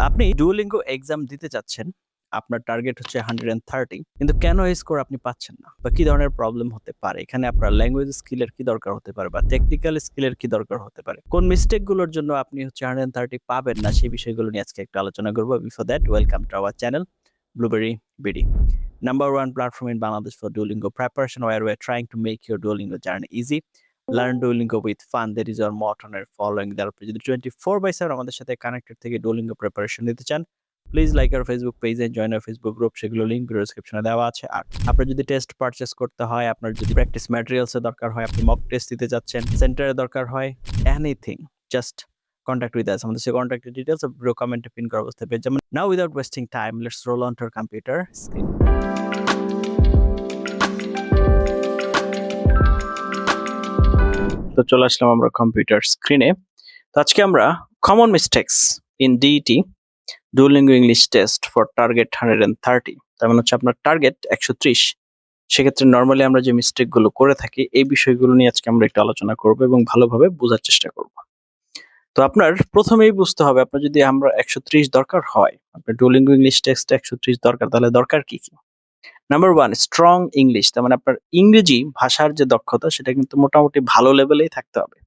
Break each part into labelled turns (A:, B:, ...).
A: আপনি Duolingo exam দিতে চাচ্ছেন। আপনার টার্গেট হচ্ছে 130 কিন্তু কেন এই স্কোর আপনি পাচ্ছেন না? বা কি ধরনের প্রবলেম হতে পারে? এখানে আপনার ল্যাঙ্গুয়েজ স্কিলের কি দরকার হতে পারে বা টেকনিক্যাল স্কিলের কি দরকার হতে পারে? কোন মিস্টেক গুলোর জন্য আপনি হচ্ছে 130 পাবেন না সেই বিষয়গুলো নিয়ে আজকে একটু আলোচনা করব। Before that welcome to our channel Blueberry BD. Number one platform in Bangladesh for Duolingo preparation where we're trying to make your Duolingo journey easy. Learn Duolingo with fun. That is our motto and following that. আপনি যদি 24/7 আমাদের সাথে connected থেকে Duolingo preparation নিতে চান, please like our Facebook page and join our Facebook group. সেগুলো link video ডেসক্রিপশনে দেওয়া আছে। আর আপনার যদি টেস্ট পারচেজ করতে হয়, আপনার যদি প্র্যাকটিস ম্যাটেরিয়ালস এর দরকার হয়, আপনি মক টেস্ট দিতে যাচ্ছেন, সেন্টারে দরকার হয়, anything just contact with us. আমাদের সেই contact details ভিডিও কমেন্টে পিন করা অবস্থায় পেয়ে যাবেন। Now without wasting time, let's roll on to our computer screen. তো চলে আসলাম আমরা কম্পিউটার স্ক্রিনে। তো আজকে আমরা common mistakes in DET Duolingo English test for target 130, তার মানে হচ্ছে আপনার টার্গেট 130। সেক্ষেত্রে নর্মালি আমরা যে মিস্টেকগুলো করে থাকি এই বিষয়গুলো নিয়ে আজকে আমরা একটু আলোচনা করব এবং ভালোভাবে বোঝার চেষ্টা করব। তো আপনার প্রথমেই বুঝতে হবে আপনার যদি আমরা 130 দরকার হয়, আপনার ডুওলিঙ্গো ইংলিশ টেস্টে 130 দরকার, তাহলে দরকার কি কি? নাম্বার 1 স্ট্রং ইংলিশ, তার মানে আপনার ইংরেজি ভাষার যে দক্ষতা সেটা কিন্তু মোটামুটি ভালো লেভেলেই থাকতে হবে।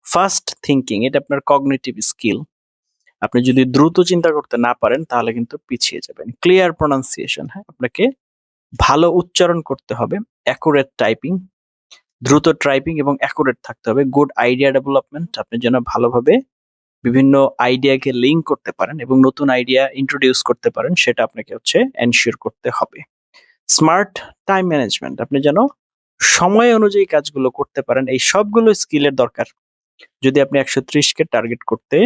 A: ফাস্ট থিংকিং, এটা আপনার কগনিটিভ স্কিল। আপনি যদি দ্রুত চিন্তা করতে না পারেন তাহলে কিন্তু পিছিয়ে যাবেন। ক্লিয়ার প্রনাউন্সিয়েশন, হ্যাঁ আপনাকে ভালো উচ্চারণ করতে হবে। অ্যাকুরেট টাইপিং, দ্রুত টাইপিং এবং অ্যাকুরেট থাকতে হবে। গুড আইডিয়া ডেভেলপমেন্ট, আপনি যেন ভালোভাবে বিভিন্ন আইডিয়াকে লিঙ্ক করতে পারেন এবং নতুন আইডিয়া ইন্ট্রোডিউস করতে পারেন, সেটা আপনাকে হচ্ছে এনশিওর করতে হবে। স্মার্ট টাইম ম্যানেজমেন্ট, আপনি যেন সময় অনুযায়ী কাজগুলো করতে পারেন। এই সবগুলো স্কিলের দরকার যদি আপনি 130 কে টার্গেট করতে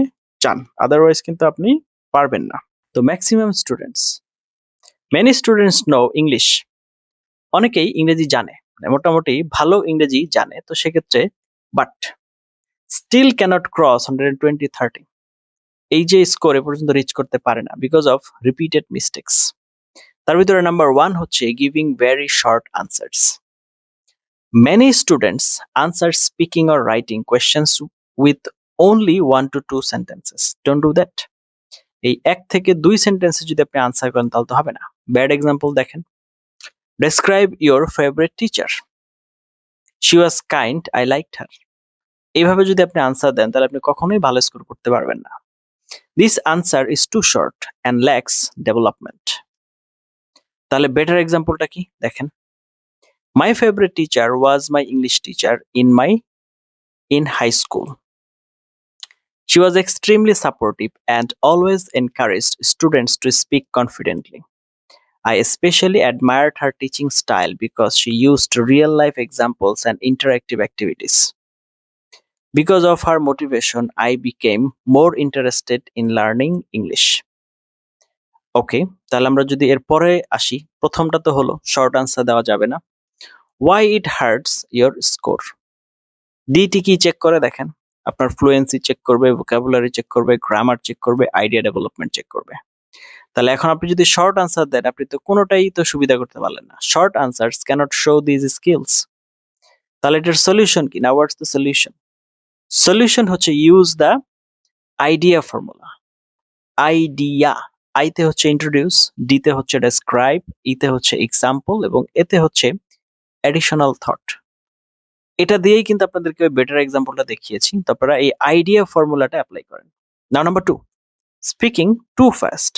A: চান, আদারওয়াইজ কিন্তু আপনি পারবেন না। তো maximum students, many students know English, অনেকেই ইংরেজি জানে, মোটামুটি ভালো ইংরেজি জানে, তো সেক্ষেত্রে বাট স্টিল ক্যানট ক্রস 120-30, এই যে স্কোর এ পর্যন্ত রিচ করতে পারে না বিকজ অফ রিপিটেড মিস্টেকস। তার ভিতরে নাম্বার 1 হচ্ছে giving very short answers. Many students answer speaking or writing questions with only 1 to 2 sentences. Don't do that. এই 1 থেকে 2 সেন্টেন্সে যদি আপনি আনসার করেন তাহলে তো হবে না। ব্যাড এক্সাম্পল দেখেন, describe your favorite teacher. She was kind, I liked her. এইভাবে যদি আপনি আনসার দেন তাহলে আপনি কখনোই ভালো স্কোর করতে পারবেন না। This answer is too short and lacks development. তাহলে বেটার এক্সাম্পলটা কি দেখেন, My favorite teacher was my English teacher in high school. She was extremely supportive and always encouraged students to speak confidently. I especially admired her teaching style because she used real-life examples and interactive activities. Because of her motivation, I became more interested in learning English. ওকে, তাহলে আমরা যদি এরপরে আসি, প্রথমটা তো হলো short answer দেওয়া যাবে না। Why it hurts your score? ডিটি কি চেক করে দেখেন, আপনার ফ্লুয়েন্সি চেক করবে, ভোকাবুলারি চেক করবে, গ্রামার চেক করবে, আইডিয়া ডেভেলপমেন্ট চেক করবে। তাহলে এখন আপনি যদি শর্ট আনসার দেন আপনি তো কোনোটাই তো সুবিধা করতে পারলেন না। Short answers can't show this skills. তাহলে এটার সলিউশন কি? Now what's the solution? Solution হচ্ছে use the idea formula. Idea, আইতে হচ্ছে ইন্ট্রোডিউস, ডিতে হচ্ছে ডেসক্রাইব, ইতে হচ্ছে এক্সাম্পল এবং এতে হচ্ছে অ্যাডিশনাল থট। এটা দিয়েই কিন্তু আপনাদেরকে বেটার এক্সাম্পলটা দেখিয়েছি। তো আপনারা এই আইডিয়া ফর্মুলাটা অ্যাপ্লাই করেন। নাও নাম্বার 2, স্পিকিং টু ফাস্ট।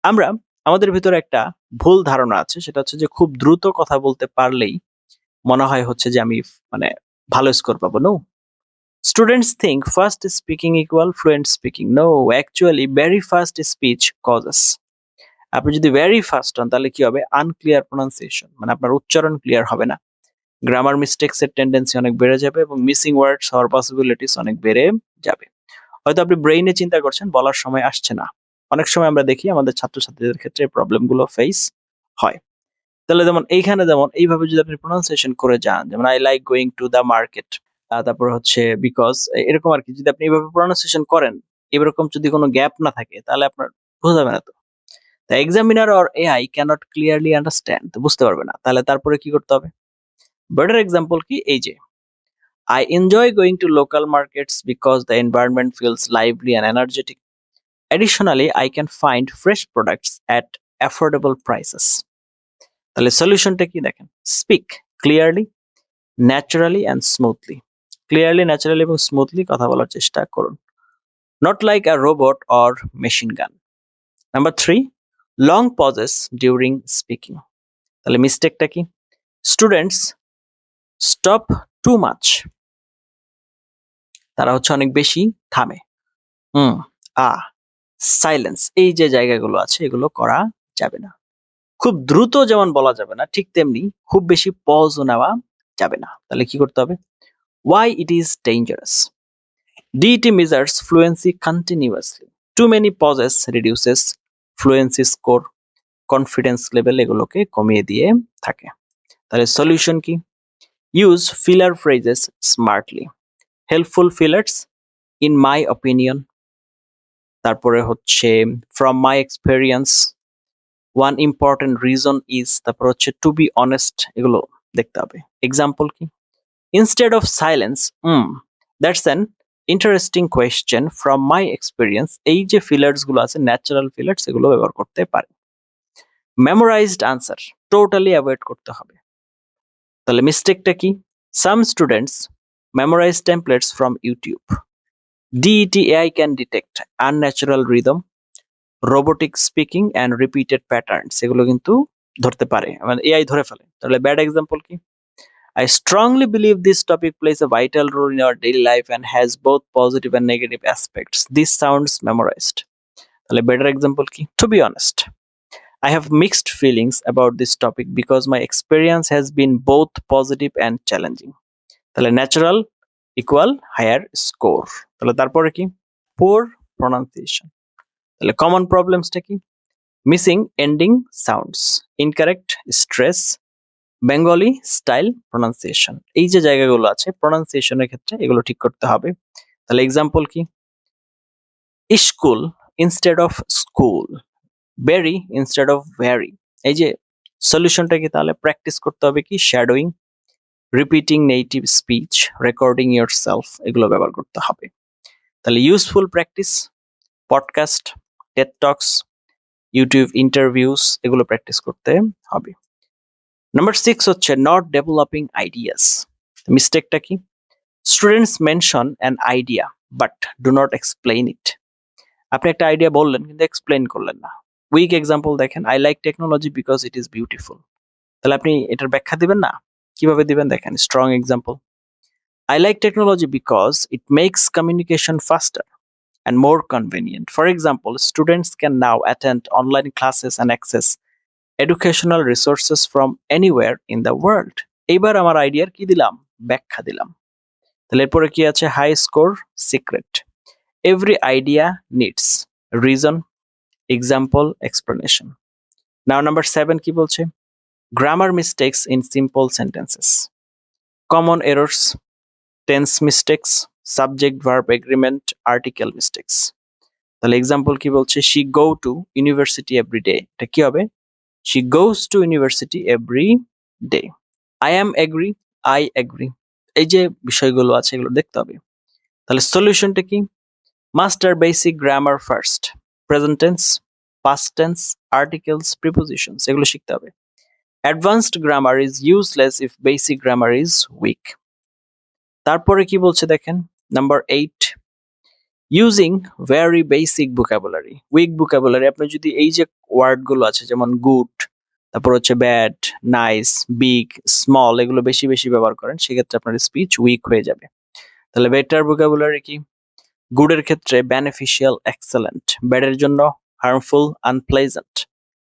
A: আমরা আমাদের ভিতরে একটা ভুল ধারণা আছে, সেটা হচ্ছে যে খুব দ্রুত কথা বলতে পারলেই মনে হয় হচ্ছে যে আমি মানে ভালো স্কোর পাবো। No, students think fast speaking equal fluent speaking. No, actually very fast speech causes. আপনি যদি ভেরি ফাস্ট হন তাহলে কি হবে? আনক্লিয়ার প্রনাউন্সিয়েশন, মানে আপনার উচ্চারণ ক্লিয়ার হবে না, গ্রামার মিস্টেকস এর টেন্ডেন্সি অনেক বেড়ে যাবে এবং মিসিং ওয়ার্ডস হওয়ার পসিবিলিটিস অনেক বেড়ে যাবে। হয়তো আপনি ব্রেইনে চিন্তা করছেন, বলার সময় আসছে না। অনেক সময় আমরা দেখি আমাদের ছাত্রছাত্রীদের ক্ষেত্রে প্রবলেমগুলো ফেস হয়। তাহলে যেমন এইখানে যেমন এইভাবে যদি আপনি প্রনাউন্সিয়েশন করে যান, যেমন I like going to the market, তারপর হচ্ছে বিকজ, এরকম আর কি। যদি আপনি এইভাবে প্রনাউন্সিয়েশন করেন, এরকম যদি কোনো গ্যাপ না থাকে তাহলে আপনার বোঝা যাবে না। তো the examiner or AI cannot clearly understand, বুঝতে পারবে না। তাহলে তারপরে কি করতে হবে? বেটার এক্সাম্পল কি? এই যে I enjoy going to local markets because the environment feels lively and energetic. Additionally, I can find fresh products at affordable prices. তাহলে সলিউশনটা কি দেখেন, speak clearly, naturally and smoothly. Clearly, naturally এবং smoothly কথা বলার চেষ্টা করুন। Not like a robot or machine gun. Number 3, long pauses during speaking. তাহলে মিস্টেকটা কি, স্টুডেন্টস স্টপ টু মাচ। তারা হচ্ছে অনেক বেশি থামে। আ সাইলেন্স, এই যে জায়গাগুলো আছে এগুলো করা যাবে না। খুব দ্রুত যেমন বলা যাবে না, ঠিক তেমনি খুব বেশি পজও নেওয়া যাবে না। তাহলে কি করতে হবে, why it is dangerous. DET measures fluency continuously. Too many pauses reduces fluency score, confidence level এগুলোকে কমিয়ে দিয়ে থাকে। তাহলে সলিউশন কি, use filler phrases smartly. Helpful fillers in my opinion, তারপরে হচ্ছে from my experience, one important reason is, তারপর হচ্ছে to be honest, এগুলো দেখতে হবে। এক্সাম্পল কি, instead of silence, that's an interesting question from my experience। এই যে ফিলার্স গুলো আছে, ন্যাচারাল ফিলার্স, এগুলো ব্যবহার করতে পারে। মেমোরাইজড আনসার টোটালি অ্যাভয়েড করতে হবে। তাহলে মিস্টেকটা কি, some students memorize templates from YouTube. DET AI can detect unnatural rhythm, robotic speaking and repeated patterns, এগুলো কিন্তু ধরতে পারে, মানে এআই ধরে ফেলে। তাহলে ব্যাড এক্সাম্পল কি, I strongly believe this topic plays a vital role in our daily life and has both positive and negative aspects. This sounds memorized. তাহলে better example কি, to be honest, I have mixed feelings about this topic because my experience has been both positive and challenging. তাহলে natural equal higher score. তাহলে তারপরে কি, poor pronunciation. তাহলে common problemsটা কি, missing ending sounds, incorrect stress, Bengali style pronunciation. এই যে জায়গাগুলো আছে প্রনাউন্সিয়েশনের ক্ষেত্রে এগুলো ঠিক করতে হবে। তাহলে এক্সাম্পল কি, school instead of school, berry instead of very. এই যে সলিউশনটা কি, তাহলে প্র্যাকটিস করতে হবে কি, shadowing, repeating native speech, recording yourself, এগুলো ব্যবহার করতে হবে। তাহলে useful practice, podcast, TED talks, YouTube interviews, এগুলো প্র্যাকটিস করতে হবে। নাম্বার 6 হচ্ছে নট ডেভেলপিং আইডিয়াস। মিস্টেকটা কি, students mention an idea but do not explain it. আপনি একটা আইডিয়া বললেন কিন্তু এক্সপ্লেইন করলেন না। উইক এক্সাম্পল দেখেন, I like technology because it is beautiful. তাহলে আপনি এটার ব্যাখ্যা দিবেন না, কিভাবে দিবেন দেখেন, strong example, I like technology because it makes communication faster and more convenient. For example, students can now attend online classes and access educational resources from anywhere in the world. এইবার আমার আইডিয়ার কি দিলাম, ব্যাখ্যা দিলাম। তাহলে এরপরে কি আছে, high score secret, every idea needs reason, example, explanation. Now number 7 কি বলছে, grammar mistakes in simple sentences, common errors, tense mistakes, subject verb agreement, article mistakes. তাহলে এক্সাম্পল কি বলছে, she go to university every day, এটা কি হবে, she goes to university every day. I am agree, I agree। এই যে বিষয়গুলো আছে এগুলো দেখতে হবে। তাহলে সলিউশনটা কি, master basic grammar first, present tense, past tense, articles, prepositions, এগুলো শিখতে হবে। Advanced grammar is useless if basic grammar is weak. তারপরে কি বলছে দেখেন, number 8, using very basic vocabulary, weak vocabulary. আপনি যদি এই যে ওয়ার্ড গুলো আছে যেমন গুড, তারপর হচ্ছে ব্যাড, নাইস, বিগ, স্মল, এগুলো বেশি বেশি ব্যবহার করেন, সেক্ষেত্রে আপনার স্পিচ উইক হয়ে যাবে। তাহলে বেটার ভোকাবুলারি কি, গুডের ক্ষেত্রে বেনিফিশিয়াল, এক্সেলেন্ট, ব্যাডের জন্য হার্মফুল, আনপ্লেজেন্ট,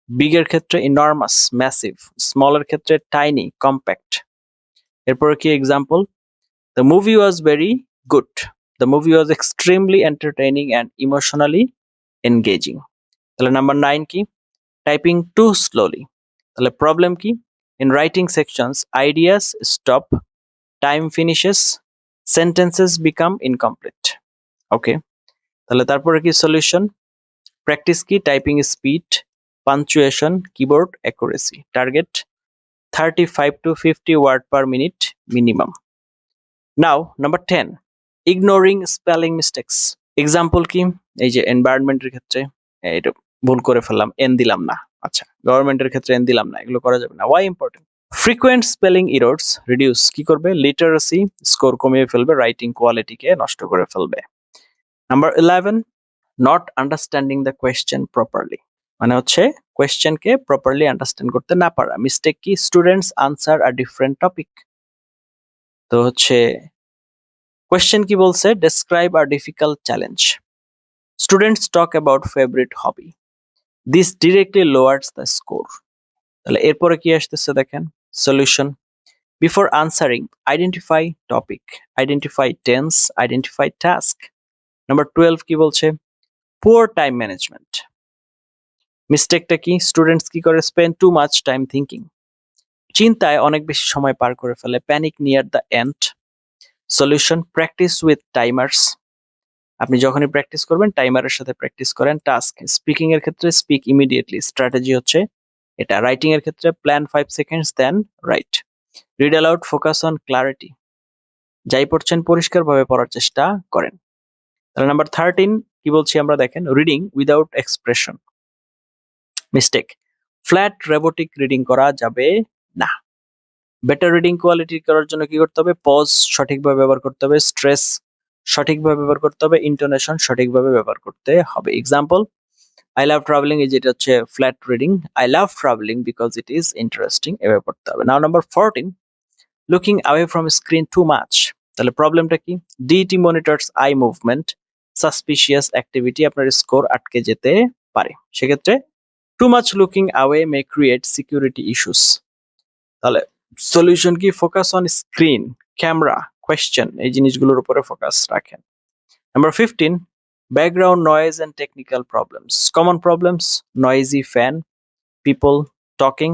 A: বিগের ক্ষেত্রে ইনর্মাস, ম্যাসিভ, স্মলের ক্ষেত্রে টাইনি, কম্প্যাক্ট। এরপর কি example, the movie was very good, the movie was extremely entertaining and emotionally engaging. তাহলে নাম্বার 9 কি, টাইপিং টু স্লোলি। তাহলে প্রবলেম কি, in writing sections ideas stop, time finishes, sentences become incomplete. Okay, তাহলে তারপরে কি solution, practice কি, typing speed, punctuation, keyboard accuracy, target 35 to 50 word per minute minimum. Now number 10, ignoring spelling mistakes. Example কি, এই যে এনভায়রনমেন্টের ক্ষেত্রে এটা ভুল করে ফেললাম, এন দিলাম না। আচ্ছা, গভর্নমেন্টের ক্ষেত্রে এন দিলাম না, এগুলো করা যাবে না। Why important? Frequent spelling errors reduce কি করবে? লিটারেসি স্কোর কমিয়ে ফেলবে, রাইটিং কোয়ালিটিকে নষ্ট করে ফেলবে। Number 11, not understanding the question properly, মানে হচ্ছে কোয়েশ্চেনকে প্রপারলি আন্ডারস্ট্যান্ড করতে না পারা। মিস্টেক কি? Students answer a different topic. তো হচ্ছে কোয়েশ্চেন কি বলছে? Describe a difficult challenge. Students talk about favourite hobby, this directly lowers the score. তাহলে এরপরে কি আসতেছে দেখেন, solution. Before answering identify topic, identify tense, identify task. Number 12 কি বলছে? Poor time management. মিস্টেকটা কি? স্টুডেন্টস কি করে? Spend too much time thinking, চিন্তায় অনেক বেশি সময় পার করে ফেলে। Panic near the end. Solution, practice with timers, আপনি যখনই প্র্যাকটিস করবেন টাইমারের সাথে প্র্যাকটিস করেন। টাস্ক, স্পিকিং এর ক্ষেত্রে স্পিক ইমিডিয়েটলি, স্ট্র্যাটেজি হচ্ছে এটা। রাইটিং এর ক্ষেত্রে plan 5 seconds then write. Read aloud, focus on clarity, যাই পড়ছেন পরিষ্কারভাবে পড়ার চেষ্টা করেন। তাহলে নাম্বার 13 কি বলছি আমরা দেখেন, reading without expression. Mistake, flat robotic reading করা যাবে না। বেটার রিডিং কোয়ালিটি করার জন্য কি করতে হবে? পজ সঠিকভাবে ব্যবহার করতে হবে, স্ট্রেস সঠিকভাবে ব্যবহার করতে হবে, ইন্টোনেশন সঠিকভাবে ব্যবহার করতে হবে। এক্সাম্পল, আই লাভ ট্রাভেলিং, এই যেটা হচ্ছে flat reading. I love travelling because it is interesting, এভাবে পড়তে হবে। Now number 14, looking away from screen too much. তাহলে প্রবলেমটা কি? DT monitors eye movement, suspicious activity, আপনার স্কোর আটকে যেতে পারে। সেক্ষেত্রে too much looking away may create security issues. তাহলে সলিউশন কি? Focus on screen, camera, question, এই জিনিসগুলোর উপরে ফোকাস রাখেন। Number 15, background noise and technical problems. Common problems, noisy fan, people talking,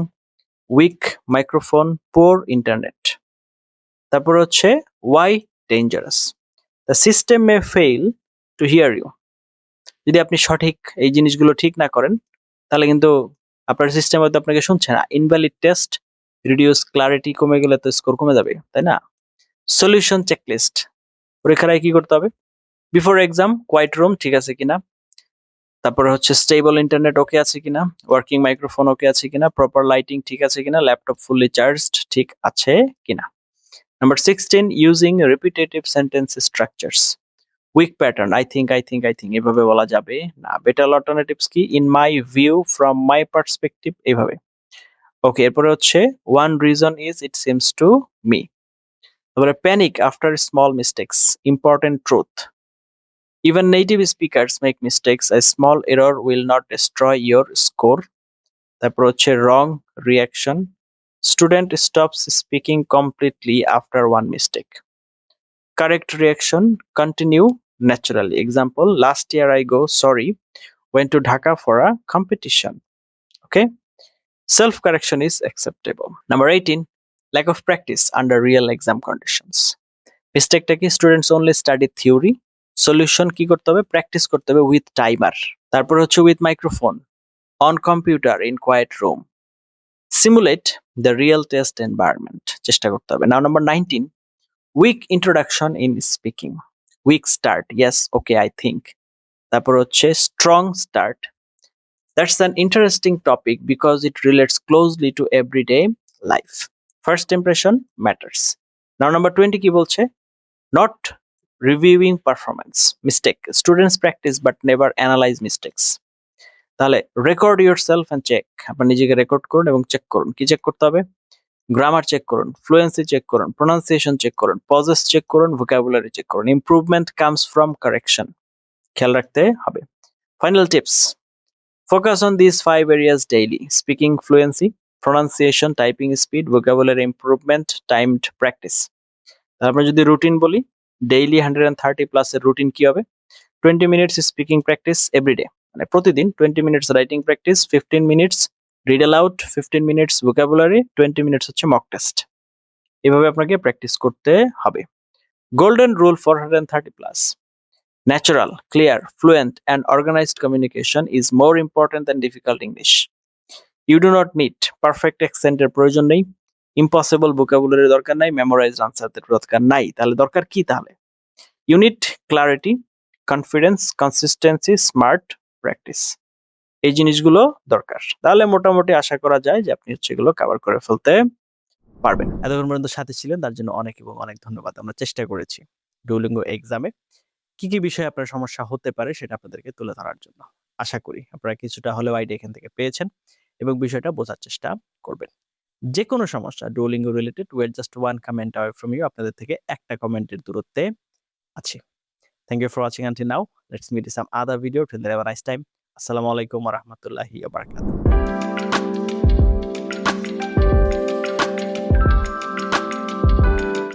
A: weak microphone, poor internet. তারপর হচ্ছে why dangerous, the system may fail to hear you. যদি আপনি সঠিক এই জিনিসগুলো ঠিক না করেন তাহলে কিন্তু আপনার সিস্টেম হয়তো আপনাকে শুনছে না। ইনভ্যালিড টেস্ট, রিডিউস ক্লারিটি, কমে গেলে তো স্কোর কমে যাবে, তাই না? সলিউশন চেকলিস্ট, পরীক্ষার আগে কি করতে হবে? বিফোর এক্সাম কোয়াইট রুম ঠিক আছে কিনা, তারপরে হচ্ছে স্টেবল ইন্টারনেট ওকে আছে কিনা, ওয়ার্কিং মাইক্রোফোন ওকে আছে কিনা, প্রপার লাইটিং ঠিক আছে কিনা, ল্যাপটপ ফুললি চার্জড ঠিক আছে কিনা। Number 16, using repetitive sentence structures. Weak pattern, I think এভাবে বলা যাবে না। বেটার অল্টারনেটিভস কি? In my view, from my perspective, এইভাবে। ওকে, এরপরে হচ্ছে one reason is it seems to me. তারপরে panic after small mistakes, important truth. Even native speakers make mistakes. A small error will not destroy your score. তারপর হচ্ছে wrong reaction. Student stops speaking completely after one mistake. Correct reaction, continue naturally. Example, last year I go sorry, went to Dhaka for a competition. Okay. Self-correction is acceptable. Number 18, lack of practice under real exam conditions. মিস্টেকটা কি? Students only study theory. Solution কি করতে হবে? Practice করতে হবে with timer. তারপর হচ্ছে with microphone, on computer, in quiet room. Simulate the real test environment, চেষ্টা করতে হবে। Now number 19, weak introduction in speaking. Weak start, yes, okay, I think. তারপর হচ্ছে strong start, that's an interesting topic because it relates closely to everyday life. First impression matters. Now number 20 কি বলছে? Not reviewing performance. Mistake. Students practice but never analyze mistakes. তাহলে record yourself and check. আপনি নিজেকে record করুন এবং check করুন। কি check করতে হবে? গ্রামার চেক করুন, ফ্লুয়েন্সি চেক করুন, প্রোনাউন্সিয়েশন চেক করুন, পজেস চেক করুন, ভোকাবুলারি চেক করুন। ইমপ্রুভমেন্ট কামস ফ্রম কারেকশন, খেয়াল রাখতে হবে। Final tips, focus on this 5 areas daily. Speaking fluency, pronunciation, typing speed, vocabulary improvement, timed practice. তারপরে যদি রুটিন বলি, ডেইলি 130 প্লাসের রুটিন কি হবে? 20 মিনিটস স্পিকিং প্র্যাকটিস এভরিডে, মানে প্রতিদিন 20 minutes writing practice, 15 minutes read aloud, 15 minutes vocabulary, 20 minutes হচ্ছে mock test. এভাবে আপনাকে প্র্যাকটিস করতে হবে। Golden rule 430 plus, natural, clear, fluent and organized communication is more important than difficult English. You do not need perfect অ্যাকসেন্টের প্রয়োজন নেই, impossible ভোকাবুলারির দরকার নাই, মেমোরাইজড আনসারদের দরকার নাই। তাহলে দরকার কি? তাহলে unit clarity, confidence, consistency, smart, practice. এই জিনিসগুলো দরকার। তাহলে মোটামুটি আশা করা যায় যে আপনি হচ্ছে এগুলো কভার করে ফেলতে পারবেন। এতক্ষণ পর্যন্ত সাথে ছিলেন তার জন্য অনেক এবং অনেক ধন্যবাদ। আমরা চেষ্টা করেছি ডুওলিঙ্গো এক্সামে কি বিষয়ে আপনার সমস্যা হতে পারে সেটা আপনাদেরকে তুলে ধরার জন্য। আশা করি আপনারা কিছুটা হলেও আইডিয়া এখান থেকে পেয়েছেন এবং বিষয়টা বোঝার চেষ্টা করবেন। যেকোনো সমস্যা Duolingo related we are just one comment away from you আপনাদের থেকে একটা কমেন্টের দূরত্বে আছি। Thank you for watching until now. Let's meet in some other video. Till then have a nice time. Assalamu alaikum wa rahmatullahi wa barakatuh.